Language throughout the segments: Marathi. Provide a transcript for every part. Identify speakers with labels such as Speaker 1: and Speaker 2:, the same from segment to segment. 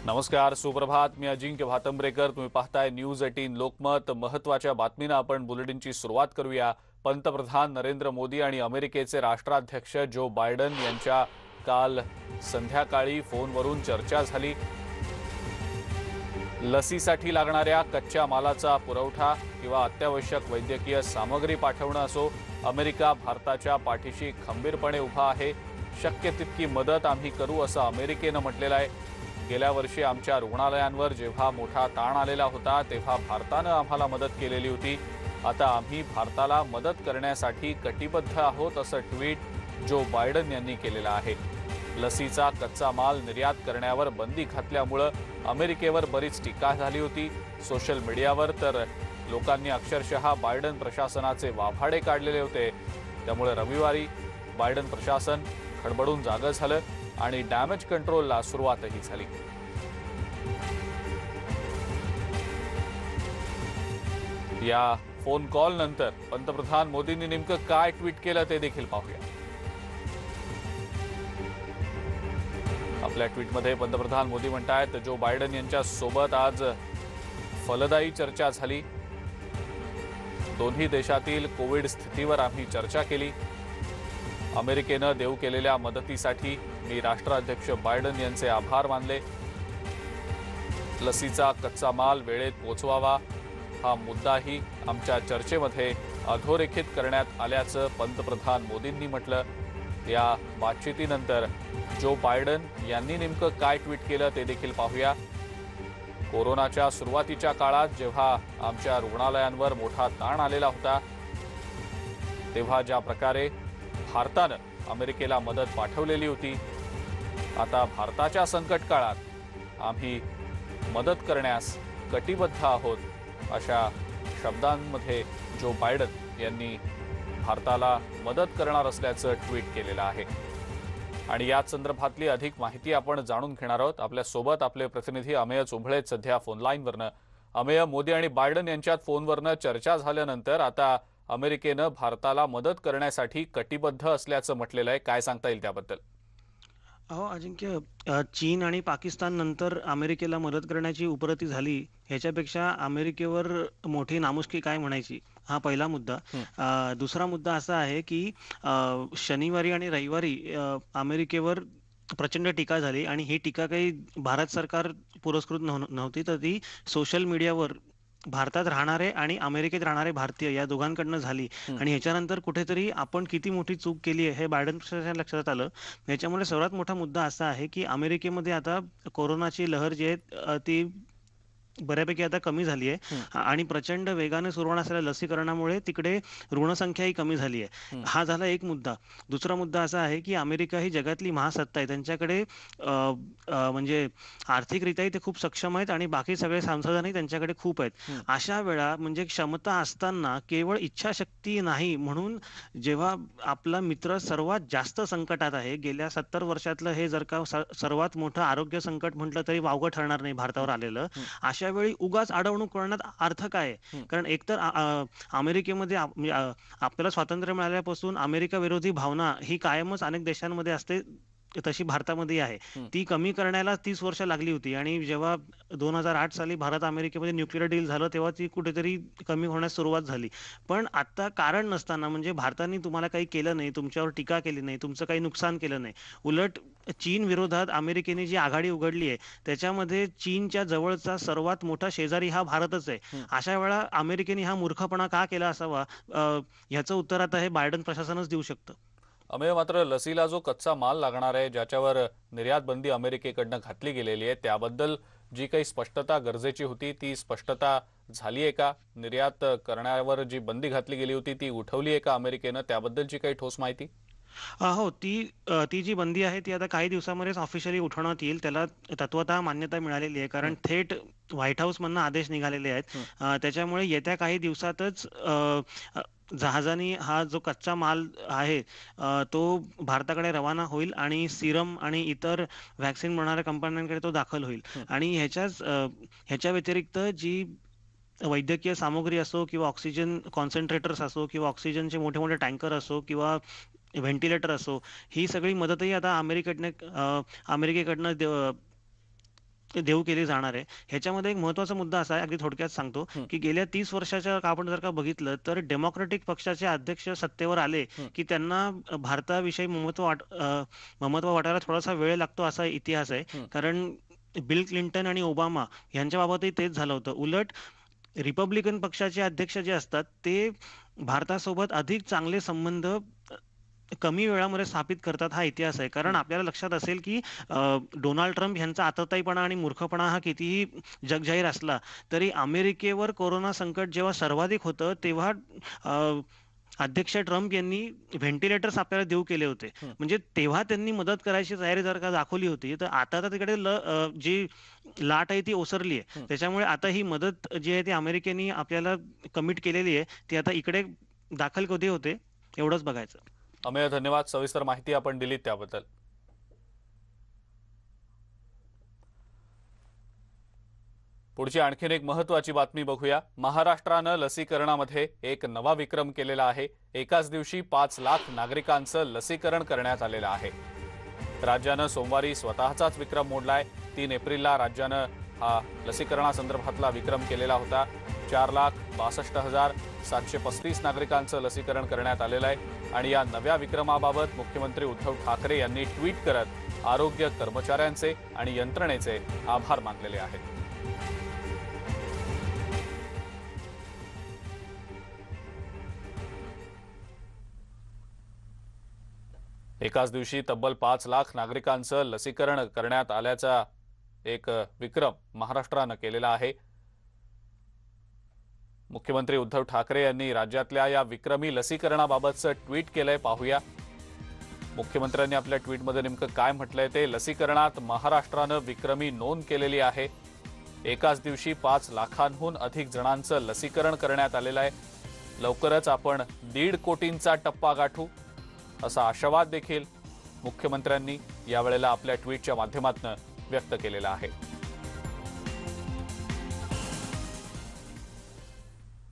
Speaker 1: नमस्कार, सुप्रभात. मी अजिंक्य भातंब्रेकर. तुम्ही पाहताय न्यूज 18 लोकमत. महत्त्वाच्या बातमीनं आपण बुलेटिनची सुरुवात करूया. पंतप्रधान नरेंद्र मोदी आणि अमेरिकेचे राष्ट्राध्यक्ष जो बायडन यांच्या काल संध्याकाळी फोनवरून चर्चा झाली. लसीसाठी लागणाऱ्या कच्च्या मालाचा पुरवठा किंवा अत्यावश्यक वैद्यकीय सामग्री पाठवणं असो, अमेरिका भारताच्या पाठीशी खंबीरपणे उभा आहे. शक्य तितकी मदत आम्ही करू असं अमेरिकेनं म्हटलेलं आहे. गेल्या वर्षी आमच्या रुग्णालयांवर जेव्हा मोठा ताण आलेला होता तेव्हा भारतानं आम्हाला मदत केलेली होती. आता आम्ही भारताला मदत करण्यासाठी कटिबद्ध आहोत असं ट्विट जो बायडन यांनी केलेलं आहे. लसीचा कच्चा माल निर्यात करण्यावर बंदी घातल्यामुळे अमेरिकेवर बरीच टीका झाली होती. सोशल मीडियावर तर लोकांनी अक्षरशः बायडन प्रशासनाचे वाभाडे काढलेले होते. त्यामुळे रविवारी बायडन प्रशासन खडबडून जागं झालं आणि डॅमेज कंट्रोलला सुरुवातही झाली. या फोन कॉल नंतर पंतप्रधान मोदींनी नेमकं काय ट्विट केलं ते देखील पाहूया. आपल्या ट्विटमध्ये पंतप्रधान मोदी म्हणतायत, जो बायडन यांच्या सोबत आज फलदायी चर्चा झाली. दोन्ही देशातील कोविड स्थितीवर आम्ही चर्चा केली. अमेरिकेनं देऊ केलेल्या मदतीसाठी मी राष्ट्राध्यक्ष बायडन यांचे आभार मानले. लसीचा कच्चा माल वेळेत पोहोचवावा हा मुद्दाही आमच्या चर्चेमध्ये अधोरेखित करण्यात आल्याचं पंतप्रधान मोदींनी म्हटलं. या बातचितीनंतर जो बायडन यांनी नेमकं काय ट्विट केलं ते देखील पाहूया. कोरोनाच्या सुरुवातीच्या काळात जेव्हा आमच्या रुग्णालयांवर मोठा ताण आलेला होता तेव्हा ज्या प्रकारे भारतानं अमेरिकेला मदत पाठवलेली होती, आता भारताच्या संकट काळात आम्ही मदत करण्यास कटिबद्ध आहोत अशा शब्दांमध्ये जो बायडन यांनी भारताला मदत करणार असल्याचं ट्विट केलेलं आहे. आणि याच संदर्भातली अधिक माहिती आपण जाणून घेणार आहोत. आपल्या सोबत आपले प्रतिनिधी अमेय चोंभळे सध्या फोनलाईनवरनं. अमेय, मोदी आणि बायडन यांच्यात फोनवरनं चर्चा झाल्यानंतर आता अमेरिकेनं भारताला मदत करण्यासाठी कटिबद्ध असल्याचं म्हटलेलं आहे. काय सांगता येईल त्याबद्दल?
Speaker 2: अहो अजिंक्य, चीन आणि पाकिस्तान नंतर अमेरिकेला मदत करण्याची उपरती झाली ह्याच्यापेक्षा अमेरिकेवर मोठी नामुष्की काय म्हणायची, हा पहिला मुद्दा. दुसरा मुद्दा असा आहे की शनिवारी आणि रविवारी अमेरिकेवर प्रचंड टीका झाली आणि ही टीका काही भारत सरकार पुरस्कृत नव्हती, तर ती सोशल मीडियावर भारतात राहणारे आणि अमेरिकेत राहणारे भारतीय या दोघांकडनं झाली. आणि ह्याच्यानंतर कुठेतरी आपण किती मोठी चूक केली आहे हे बायडन प्रशासनाच्या लक्षात आलं. याच्यामुळे सर्वात मोठा मुद्दा असा आहे की अमेरिकेमध्ये आता कोरोनाची लहर जी आहे ती बऱ्यापैकी आता कमी झाली आहे आणि प्रचंड वेगाने सुरू होणार असलेल्या लसीकरणामुळे तिकडे रुग्णसंख्याही कमी झाली आहे. हा झाला एक मुद्दा. दुसरा मुद्दा असा आहे की अमेरिका ही जगातली महासत्ता आहे. त्यांच्याकडे म्हणजे आर्थिकरित्याही ते खूप सक्षम आहेत आणि बाकी सगळे संसाधनही त्यांच्याकडे खूप आहेत. अशा वेळा म्हणजे क्षमता असताना केवळ इच्छाशक्ती नाही, म्हणून जेव्हा आपला मित्र सर्वात जास्त संकटात आहे, गेल्या 70 वर्षातलं हे जर का सर्वात मोठं आरोग्य संकट म्हटलं तरी वावगं ठरणार नाही भारतावर आलेलं, अशा वेळी उगाच अडवणूक करण्यात अर्थ काय आहे? कारण एकतर अमेरिकेमध्ये म्हणजे आपल्याला स्वातंत्र्य मिळाल्यापासून अमेरिका विरोधी भावना ही कायमच अनेक देशांमध्ये असते, तशी भारतामध्ये आहे. ती कमी करण्याला 30 वर्ष लागली होती आणि जेव्हा 2008 साली भारत अमेरिकेमध्ये न्यूक्लिअर डील झालं तेव्हा ती कुठेतरी कमी होण्यास सुरुवात झाली. पण आता कारण नसताना, म्हणजे भारताने तुम्हाला काही केलं नाही, तुमच्यावर टीका केली नाही, तुमचं काही नुकसान केलं नाही, उलट चीन विरोधात अमेरिकेने जी आघाडी उघडली आहे त्याच्यामध्ये चीनच्या जवळचा सर्वात मोठा शेजारी हा भारतच आहे. अशा वेळा अमेरिकेने हा मूर्खपणा का केला असावा, ह्याचं उत्तर आता हे बायडन प्रशासनच देऊ शकतं.
Speaker 1: अमेय, मात्र लसीला जो कच्चा माल लागणार आहे, ज्याच्यावर निर्यात बंदी अमेरिकेकडनं घातली गेलेली आहे, त्याबद्दल जी काही स्पष्टता गरजेची होती ती स्पष्टता झाली आहे का? निर्यात करण्यावर जी बंदी घातली गेली होती ती उठवली आहे का अमेरिकेनं? त्याबद्दलची काही ठोस माहिती?
Speaker 2: हो, ती जी बंदी आहे ती आता काही दिवसामध्येच ऑफिशियली उठवण्यात येईल. त्याला तत्वतः मान्यता मिळालेली आहे, कारण थेट व्हाईट हाऊसमधनं आदेश निघालेले आहेत. त्याच्यामुळे येत्या काही दिवसातच जहाजानी हा जो कच्चा माल आहे तो भारताकडे रवाना होईल आणि सिरम आणि इतर व्हॅक्सिन बनवणाऱ्या कंपन्यांकडे तो दाखल होईल. आणि ह्याच्या व्यतिरिक्त जी वैद्यकीय सामुग्री असो किंवा ऑक्सिजन कॉन्सन्ट्रेटर्स असो किंवा ऑक्सिजनचे मोठे मोठे टँकर असो किंवा व्हेंटिलेटर असो, ही सगळी मदतही आता अमेरिकेकडनं देऊ केली जाणार आहे. ह्याच्यामध्ये एक महत्त्वाचा मुद्दा असा आहे, अगदी थोडक्यात सांगतो,
Speaker 1: हं,
Speaker 2: की गेल्या 30 वर्षाच्या आपण जर का बघितलं, तर डेमोक्रॅटिक पक्षाचे अध्यक्ष सत्तेवर आले,
Speaker 1: हं.
Speaker 2: की त्यांना भारताविषयी ममत्व वाटायला थोडासा वेळ लागतो असा इतिहास आहे.
Speaker 1: हं.
Speaker 2: कारण बिल क्लिंटन आणि ओबामा यांच्याबाबतही तेच झालं होतं. उलट रिपब्लिकन पक्षाचे अध्यक्ष जे असतात, ते भारतासोबत अधिक चांगले संबंध कमी वेळामध्ये स्थापित करतात हा इतिहास आहे. कारण
Speaker 1: हं.
Speaker 2: आपल्याला लक्षात असेल, की डोनाल्ड ट्रम्प यांचा आतताईपणा आणि मूर्खपणा हा कितीही जगजाहीर असला, तरी अमेरिकेवर कोरोना संकट जेव्हा सर्वाधिक होतं, तेव्हा अ, अध्यक्ष ट्रम्प यांनी व्हेंटिलेटर्स आपल्याला देऊ केले होते.
Speaker 1: हं.
Speaker 2: म्हणजे तेव्हा त्यांनी मदत करायची तयारी जर का दाखवली होती, तर आता तर तिकडे जी लाट आहे ती ओसरली आहे.
Speaker 1: हं.
Speaker 2: त्याच्यामुळे आता ही मदत जी आहे ती अमेरिकेने आपल्याला कमिट केलेली आहे, ती आता इकडे दाखल कधी होते, एवढंच बघायचं.
Speaker 1: अमेय, धन्यवाद. सविस्तर माहिती आपण दिलीत त्याबद्दल. पुढची आणखीन एक महत्त्वाची बातमी बघूया. महाराष्ट्रानं लसीकरणामध्ये एक नवा विक्रम केलेला आहे. एकाच दिवशी 5 लाख नागरिकांचं लसीकरण करण्यात आलेलं आहे. राज्यानं सोमवारी स्वतःचाच विक्रम मोडलाय. 3 एप्रिलला राज्यानं हा लसीकरणासंदर्भातला विक्रम केलेला होता. 4,62,735 नागरिकांचं लसीकरण करण्यात आलेलं आहे. आणि या नव्या विक्रमाबाबत मुख्यमंत्री उद्धव ठाकरे यांनी ट्विट करत आरोग्य कर्मचाऱ्यांचे आणि यंत्रणेचे आभार मानलेले आहेत. एकाच दिवशी तब्बल 5 लाख नागरिकांचं लसीकरण करण्यात आल्याचा एक विक्रम महाराष्ट्रानं केलेला आहे. मुख्यमंत्री उद्धव ठाकरे यांनी राज्यातल्या या विक्रमी लसीकरणाबाबतचं ट्विट केलंय. पाहूया मुख्यमंत्र्यांनी आपल्या ट्विटमध्ये नेमकं काय म्हटलंय ते. लसीकरणात महाराष्ट्रानं विक्रमी नोंद केलेली आहे. एकाच दिवशी 5 लाखांहून अधिक जणांचं लसीकरण करण्यात आलेलं आहे. लवकरच आपण 1.5 कोटींचा टप्पा गाठू असा आशावाद देखील मुख्यमंत्र्यांनी यावेळेला आपल्या ट्विटच्या माध्यमातून व्यक्त केलेला आहे.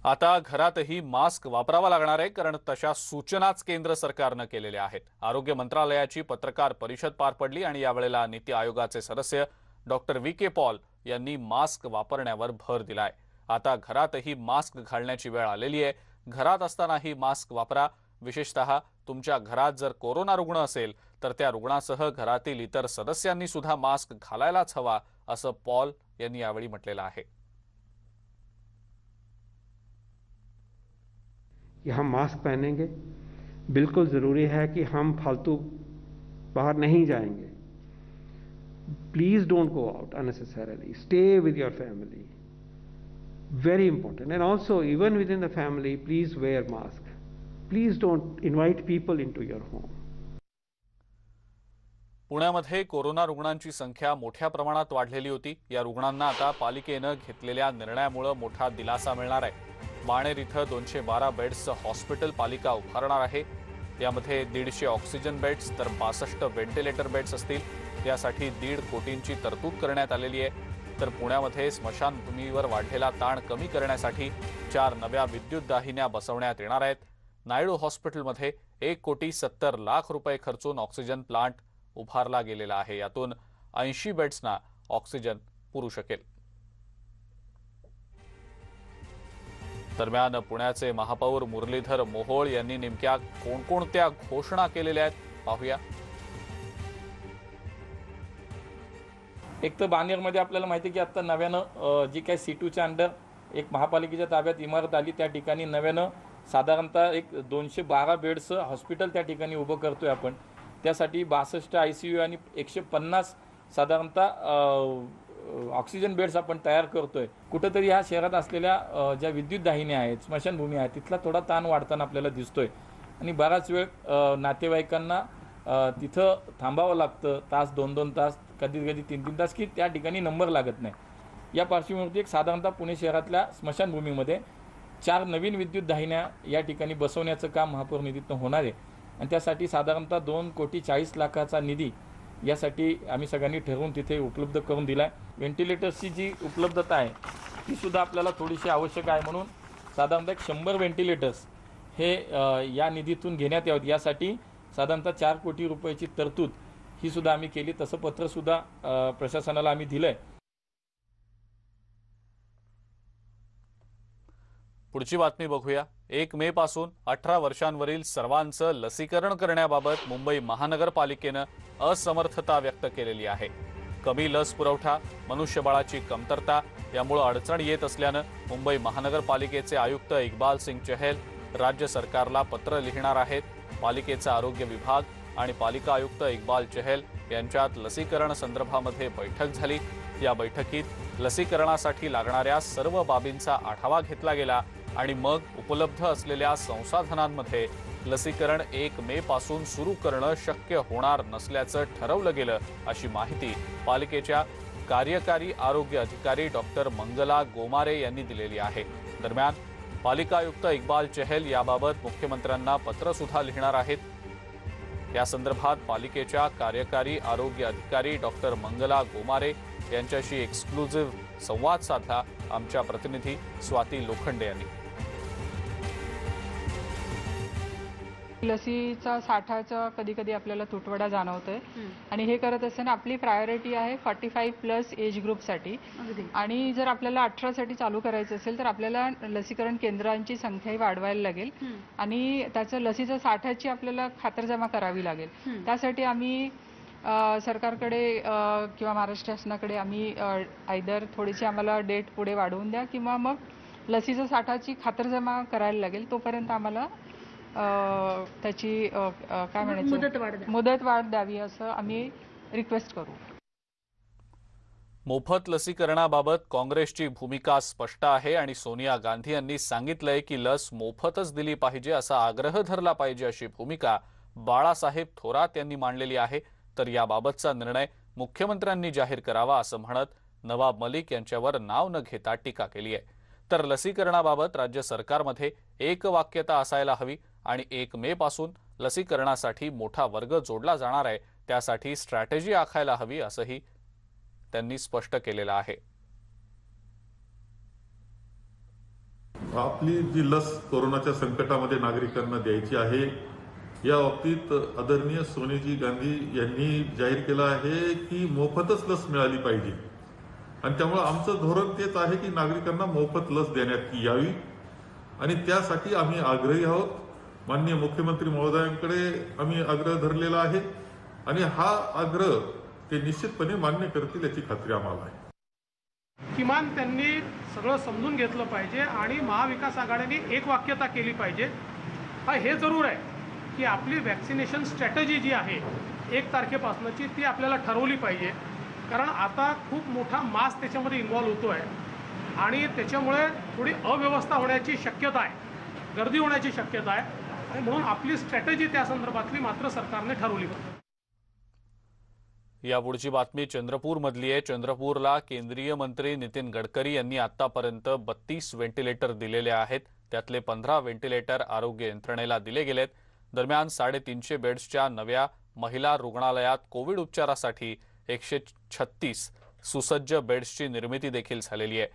Speaker 1: आता घरातही मास्क वापरावा लागणार आहे, कारण तशा सूचनाच केंद्र सरकारनं केलेल्या आहेत. आरोग्य मंत्रालयाची पत्रकार परिषद पार पडली आणि यावेळेला नीती आयोगाचे सदस्य डॉक्टर व्ही.के. पॉल यांनी मास्क वापरण्यावर भर दिलाय. आता घरातही मास्क घालण्याची वेळ आलेली आहे. घरात असतानाही मास्क वापरा. विशेषतः तुमच्या घरात जर कोरोना रुग्ण असेल तर त्या रुग्णासह घरातील इतर सदस्यांनी सुद्धा मास्क घालायलाच हवा, असं पॉल यांनी यावेळी म्हटलेलं आहे.
Speaker 3: कि हम मास्क पहनेंगे, बिल्कुल ज़रूरी है कि हम फालतू बाहर नहीं जाएंगे. Please don't go out unnecessarily. Stay with your family. Very important. And also, even within the family, please wear mask. Please don't invite people into your home.
Speaker 1: पुण्यामध्ये कोरोना रुग्णांची संख्या मोठ्या प्रमाणात वाढलेली होती. या रुग्णांना आता पालिकेनं घेतलेल्या निर्णयामुळे मोठा दिलासा मिळणार आहे. बाणेर इथं 212 बेड्सचं हॉस्पिटल पालिका उभारणार आहे. यामध्ये 150 ऑक्सिजन बेड्स तर 62 व्हेंटिलेटर बेड्स असतील. यासाठी 1.5 कोटींची तरतूद करण्यात आलेली आहे. तर पुण्यामध्ये स्मशानभूमीवर वाढलेला ताण कमी करण्यासाठी 4 नव्या विद्युत दाहिन्या बसवण्यात येणार आहेत. नायडू हॉस्पिटलमध्ये 1,70,00,000 रुपये खर्चून ऑक्सिजन प्लांट उभारला गेलेला आहे. यातून 80 बेड्सना ऑक्सिजन पुरू शकेल. दरम्यान पुण्याचे महापौर मुरलीधर मोहोळ यांनी नेमक्या कोणकोणत्या घोषणा केलेल्या आहेत पाहूया.
Speaker 4: एक तर बाणेरमध्ये आपल्याला माहिती आहे की आता नव्यानं जी काही C2च्या अंडर एक महापालिकेच्या ताब्यात इमारत आली, त्या ठिकाणी नव्यानं साधारणतः एक 212 बेड्सचं हॉस्पिटल त्या ठिकाणी उभं करतोय आपण. त्यासाठी 62 ICU आणि 150 साधारणतः ऑक्सिजन बेड्स आपण तयार करतोय. कुठंतरी ह्या शहरात असलेल्या ज्या विद्युत दाहिन्या आहेत, स्मशानभूमी आहेत, तिथला थोडा ताण वाढताना आपल्याला दिसतोय. आणि बराच वेळ नातेवाईकांना तिथं थांबावं लागतं, तास 2-2 तास, कधी कधी 3-3 तास, की त्या ठिकाणी नंबर लागत नाही. या पार्श्वभूमीवरती एक साधारणतः पुणे शहरातल्या स्मशानभूमीमध्ये 4 नवीन विद्युत दाहिन्या या ठिकाणी बसवण्याचं काम महापौर निधीतून होणार आहे. आणि त्यासाठी साधारणतः 2,40,00,000चा निधी यासाठी आम्ही सगळ्यांनी ठरवून तिथे उपलब्ध करून दिला आहे. व्हेंटिलेटर्सची जी उपलब्धता आहे ती सुद्धा आपल्याला थोडीशी आवश्यक आहे. म्हणून साधारणतः 100 व्हेंटिलेटर्स हे या निधीतून घेण्यात यावेत. यासाठी साधारणतः 4 कोटी रुपयाची तरतूद ही सुद्धा आम्ही केली. तसं पत्रसुद्धा प्रशासनाला आम्ही दिलं आहे.
Speaker 1: पुढची बातमी बघूया। 1 मे पासून 18 वर्षांवरील सर्वांचं लसीकरण करण्याबाबत मुंबई महानगरपालिकेनं असमर्थता व्यक्त केलेली आहे। कमी लस पुरवठा, मनुष्यबळाची कमतरता यामुळे अडचण येत असल्यानं मुंबई महानगरपालिकेचे आयुक्त इक्बाल सिंग चहल राज्य सरकारला पत्र लिहिणार आहेत। पालिकेचा आरोग्य विभाग आणि पालिका आयुक्त इक्बाल चहल यांच्यात लसीकरण संदर्भामध्ये बैठक झाली। या बैठकीत लसीकरणासाठी लागणाऱ्या सर्व बाबींचा आढावा घेतला गेला आणि मग उपलब्ध असलेल्या संसाधनांमध्ये लसीकरण 1 मे पासून सुरू करणं शक्य होणार नसल्याचं ठरवलं गेलं, अशी माहिती पालिकेच्या कार्यकारी आरोग्य अधिकारी डॉक्टर मंगला गोमारे यांनी दिलेली आहे। दरम्यान पालिका आयुक्त इक्बाल चहल याबाबत मुख्यमंत्र्यांना पत्र सुद्धा लिहिणार आहेत। या संदर्भात पालिकेच्या कार्यकारी आरोग्य अधिकारी डॉक्टर मंगला गोमारे यांच्याशी एक्सक्लुझिव्ह संवाद साधला आमच्या प्रतिनिधी स्वाती लोखंडे यांनी।
Speaker 5: लसीचा साठाचा कधी कधी आपल्याला तुटवडा जाणवतोय आणि हे करत असताना आपली प्रायोरिटी आहे 45+ एज ग्रुपसाठी आणि जर आपल्याला 18 साठी चालू करायचं असेल तर आपल्याला लसीकरण केंद्रांची संख्याही वाढवायला लागेल आणि त्याचं लसीचा साठाची आपल्याला खातरजमा करावी लागेल। त्यासाठी आम्ही सरकारकडे किंवा महाराष्ट्र शासनाकडे आम्ही आयदर थोडीशी आम्हाला डेट पुढे वाढवून द्या किंवा मग लसीचा साठाची खातरजमा करायला लागेल। तोपर्यंत आम्हाला त्याची काय म्हणायचं मुदत वाढ द्यावी असं आम्ही रिक्वेस्ट करू।
Speaker 1: मोफत लसीकरणाबाबत काँग्रेसची भूमिका स्पष्ट आहे आणि सोनिया गांधी यांनी सांगितलंय की लस मोफतच दिली पाहिजे, असा आग्रह धरला पाहिजे, अशी भूमिका बाळासाहेब थोरात यांनी मांडलेली आहे। तर याबाबतचा निर्णय मुख्यमंत्र्यांनी जाहीर करावा असं म्हणत नवाब मलिक यांच्यावर नाव न घेता टीका केली आहे। तर लसीकरणाबाबत राज्य सरकारमध्ये एकवाक्यता असायला हवी आणि 1 मे पासून लसीकरणासाठी मोठा वर्ग जोडला जाणार आहे, त्यासाठी स्ट्रॅटेजी आखायला हवी असंही त्यांनी स्पष्ट केलेलं आहे।
Speaker 6: आपली जी लस कोरोनाच्या संकटामध्ये नागरिकांना द्यायची आहे, या बाबतीत आदरणीय सोनियाजी गांधी यांनी जाहीर केलं आहे की मोफतच लस मिळाली पाहिजे आणि त्यामुळे आमचं धोरण तेच आहे की नागरिकांना मोफत लस देण्यात यावी आणि त्यासाठी आम्ही आग्रही आहोत। माननीय मुख्यमंत्री महोदयांकडे आम्ही आग्रह धरलेला आहे आणि हा आग्रह ते निश्चितपणे मान्य करतील याची खात्री आम्हाला आहे।
Speaker 7: किमान त्यांनी सगळं समजून घेतलं पाहिजे आणि महाविकास आघाडीने एकवाक्यता केली पाहिजे। हे जरूर आहे की आपली वॅक्सिनेशन स्ट्रॅटेजी जी आहे 1 तारखेपासूनची ती आपल्याला ठरवली पाहिजे, कारण आता खूप मोठा मास त्याच्यामध्ये इन्व्हॉल्व होतो आहे आणि त्याच्यामुळे थोडी अव्यवस्था होण्याची शक्यता आहे, गर्दी होण्याची शक्यता आहे आणि म्हणून आपली स्ट्रॅटेजी त्या संदर्भातली मात्र सरकारने ठरवली पाहिजे।
Speaker 1: या पुढची बातमी चंद्रपूर मधली आहे। चंद्रपूरला केंद्रीय मंत्री नितीन गडकरी यांनी आतापर्यंत 32 व्हेंटिलेटर दिलेले आहेत, त्यातले 15 व्हेंटिलेटर आरोग्य यंत्रणेला दिले गेलेत। दरम्यान 350 बेड्सच्या नव्या महिला रुग्णालयात कोविड उपचारासाठी 136 सुसज्ज बेड्सची निर्मिती देखील झालेली आहे।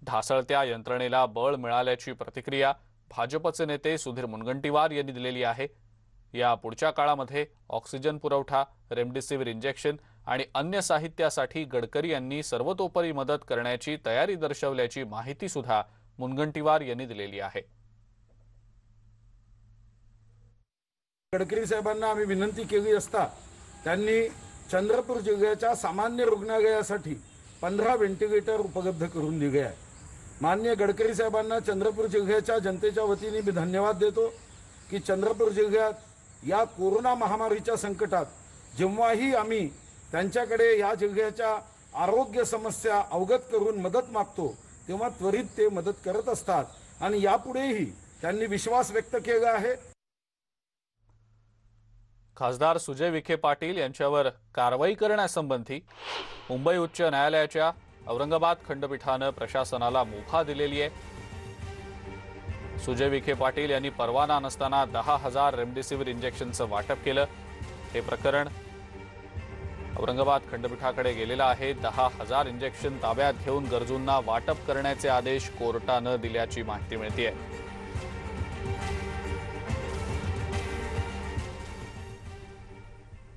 Speaker 1: ढासळत्या यंत्रणेला बळ मिळाल्याची प्रतिक्रिया भाजपचे नेते सुधीर मुनगंटीवार यांनी दिलेली आहे। या पुढच्या काळामध्ये ऑक्सिजन पुरवठा, रेमडेसिवीर इंजेक्शन आणि अन्य साहित्यासाठी गडकरी यांनी सर्वतोपरी मदत करण्याची तयारी दर्शवल्याची माहिती सुद्धा मुनगंटीवार यांनी दिलेली आहे।
Speaker 8: गडकरी साहेबांना आम्ही विनंती केली असता त्यांनी चंद्रपूर जिल्ह्याच्या सामान्य रुग्णालयासाठी 15 व्हेंटिलेटर उपलब्ध करून दिले आहे। माननीय गडकरी साहेबांना चंद्रपूर जिल्ह्याच्या जनतेच्या वतीने मी धन्यवाद देतो की चंद्रपूर जिल्ह्यात या कोरोना महामारीच्या संकटात जेव्हाही आम्ही त्यांच्याकडे या जिल्ह्याच्या आरोग्य समस्या अवगत करून मदत मागतो तेव्हा त्वरित ते मदत करत असतात आणि यापुढेही त्यांनी विश्वास व्यक्त केला आहे।
Speaker 1: खासदार सुजय विखे पाटील यांच्यावर कारवाई करण्यासंबंधी मुंबई उच्च न्यायालयाच्या औरंगाबाद खंडपीठानं प्रशासनाला मुभा दिलेली आहे। सुजय विखे पाटील यांनी परवाना नसताना 10,000 रेमडेसिवीर इंजेक्शनचं वाटप केलं। हे प्रकरण औरंगाबाद खंडपीठाकडे गेलेलं आहे। 10,000 इंजेक्शन ताब्यात घेऊन गरजूंना वाटप करण्याचे आदेश कोर्टानं दिल्याची माहिती मिळतेय।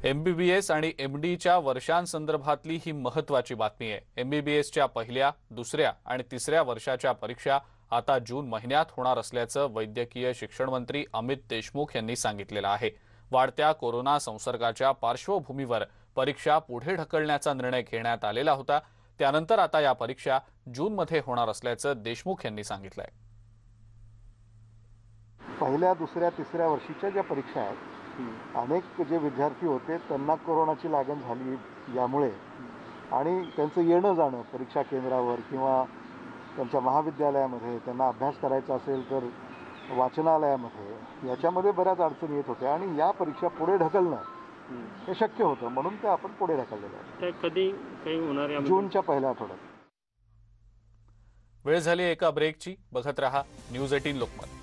Speaker 1: MBBS आणि MDच्या वर्षांसंदर्भातली ही महत्त्वाची बातमी आहे। MBBSच्या पहिल्या, दुसऱ्या आणि तिसऱ्या वर्षाच्या परीक्षा आता जून महिन्यात होणार असल्याचं वैद्यकीय शिक्षण मंत्री अमित देशमुख यांनी सांगितलेलं आहे। वाढत्या कोरोना संसर्गाच्या पार्श्वभूमीवर परीक्षा पुढे ढकलण्याचा निर्णय घेण्यात आलेला होता। त्यानंतर आता या परीक्षा जूनमध्ये होणार असल्याचं देशमुख यांनी सांगितलंय।
Speaker 9: पहिल्या, दुसऱ्या, तिसऱ्या वर्षीच्या ज्या परीक्षा आहेत, अनेक जे विद्यार्थी होते त्यांना कोरोनाची लागण झाली यामुळे आणि त्यांचं येणं जाणं परीक्षा केंद्रावर किंवा त्यांच्या महाविद्यालयामध्ये त्यांना अभ्यास करायचा असेल तर वाचनालयामध्ये याच्यामध्ये बऱ्याच अडचणी येत होत्या आणि या परीक्षा पुढे ढकलणं हे शक्य होतं, म्हणून ते आपण पुढे ढकललेलं आहे।
Speaker 10: कधी काही होणार आहे?
Speaker 9: जूनच्या पहिल्या आठवड्यात।
Speaker 1: वेळ झाली एका ब्रेकची। बघत रहा न्यूज 18 लोकमत।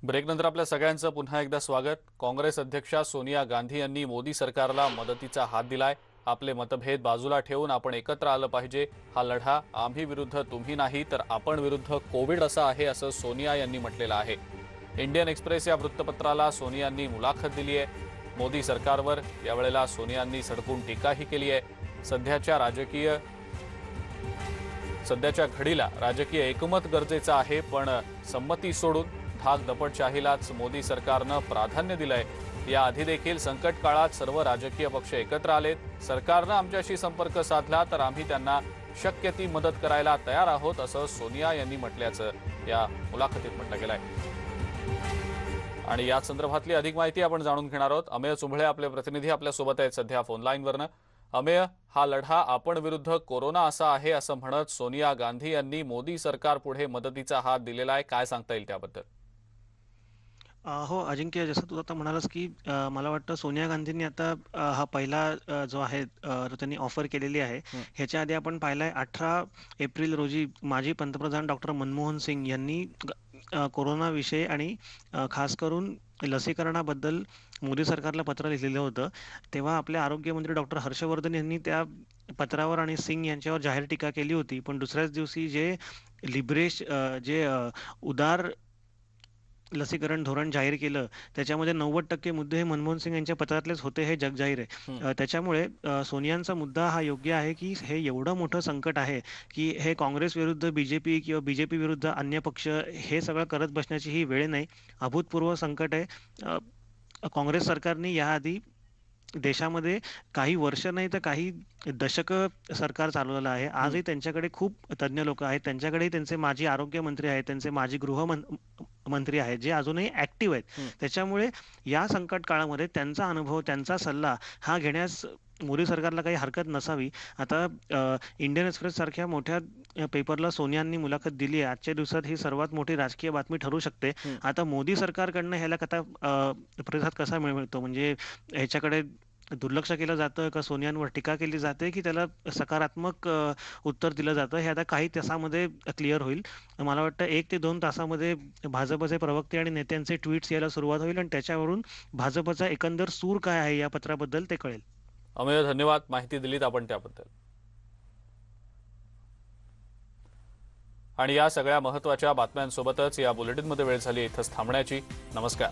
Speaker 1: ब्रेकनंतर आपल्या सगळ्यांचं पुन्हा एकदा स्वागत। काँग्रेस अध्यक्षा सोनिया गांधी यांनी मोदी सरकारला मदतीचा हात दिलाय। आपले मतभेद बाजूला ठेवून आपण एकत्र आलं पाहिजे। हा लढा आम्ही विरुद्ध तुम्ही नाही तर आपण विरुद्ध कोविड असा आहे, असं सोनिया यांनी म्हटलेलं आहे। इंडियन एक्सप्रेस या वृत्तपत्राला सोनियांनी मुलाखत दिली आहे। मोदी सरकारवर यावेळेला सोनियांनी सडकून टीकाही केली आहे। सध्याच्या घडीला राजकीय एकमत गरजेचं आहे, पण संमती सोडून धाक दपटशाहीलाच मोदी सरकारनं प्राधान्य दिलंय। याआधी देखील संकट काळात सर्व राजकीय पक्ष एकत्र आलेत। सरकारनं आमच्याशी संपर्क साधला तर आम्ही त्यांना शक्य ती मदत करायला तयार आहोत, असं सोनिया यांनी म्हटल्याचं या मुलाखतीत म्हटलं गेलंय। आणि या संदर्भातली अधिक माहिती आपण जाणून घेणार आहोत। अमेय चुंबळे आपले प्रतिनिधी आपल्या सोबत आहेत सध्या फोन लाईनवरनं। अमेय, हा लढा आपण विरुद्ध कोरोना असा आहे असं म्हणत सोनिया गांधी यांनी मोदी सरकार पुढे मदतीचा हात दिलेला आहे, काय सांगता येईल त्याबद्दल?
Speaker 2: हो अजिंक्य, जसं तू आता म्हणालास की मला वाटतं सोनिया गांधींनी आता हा पहिला जो आहे त्यांनी ऑफर केलेली आहे। ह्याच्या आधी आपण पाहिलाय 18 एप्रिल रोजी माजी पंतप्रधान डॉक्टर मनमोहन सिंग यांनी कोरोना विषयी आणि खास करून लसीकरणाबद्दल मोदी सरकारला पत्र लिहिलेलं होतं। तेव्हा आपले आरोग्यमंत्री डॉक्टर हर्षवर्धन यांनी त्या पत्रावर आणि सिंग यांच्यावर जाहीर टीका केली होती। पण दुसऱ्याच दिवशी जे उदार लसीकरण धोरण जाहीर केलं त्याच्यामध्ये 90% मुद्दे हे मनमोहन सिंग यांच्या पत्रातलेच होते, हे जगजाहीर आहे। त्याच्यामुळे सोनियांचा मुद्दा हा योग्य आहे की हे एवढं मोठं संकट आहे की हे काँग्रेस विरुद्ध बीजेपी किंवा बीजेपी विरुद्ध अन्य पक्ष हे सगळं करत बसण्याची ही वेळ नाही, अभूतपूर्व संकट आहे। काँग्रेस सरकारने याआधी देशामध्ये काही वर्ष नाही तर काही दशकं सरकार चालवलेलं आहे। आजही त्यांच्याकडे खूप तज्ज्ञ लोक आहेत, त्यांच्याकडेही त्यांचे माजी आरोग्यमंत्री आहेत, त्यांचे माजी गृहमंत्री आहेत जे अजूनही ऍक्टिव्ह आहेत। त्याच्यामुळे या संकट काळामध्ये त्यांचा अनुभव, त्यांचा सल्ला हा घेण्यास मोदी सरकारला काही हरकत नसावी। आता इंडियन एक्सप्रेस सारख्या मोठ्या पेपरला सोनियांनी मुलाखत दिली आहे। आजच्या दिवसात ही सर्वात मोठी राजकीय बातमी ठरू शकते। आता मोदी सरकारकडनं ह्याला प्रतिसाद कसा मिळतो, म्हणजे ह्याच्याकडे दुर्लक्ष केलं जातं का, सोनियांवर टीका केली जाते की त्याला सकारात्मक उत्तर दिलं जातं, हे आता काही तासामध्ये क्लिअर होईल। मला वाटतं 1 ते 2 तासामध्ये भाजपचे प्रवक्ते आणि नेत्यांचे ट्विट्स यायला सुरुवात होईल आणि त्याच्यावरून भाजपचा एकंदर सूर काय आहे या पत्राबद्दल ते कळेल।
Speaker 1: अमेय, धन्यवाद माहिती दिलीत आपण त्याबद्दल। आणि या सगळ्या महत्त्वाच्या बातम्यांसोबतच या बुलेटिनमध्ये वेळ झाली इथंच थांबण्याची। नमस्कार।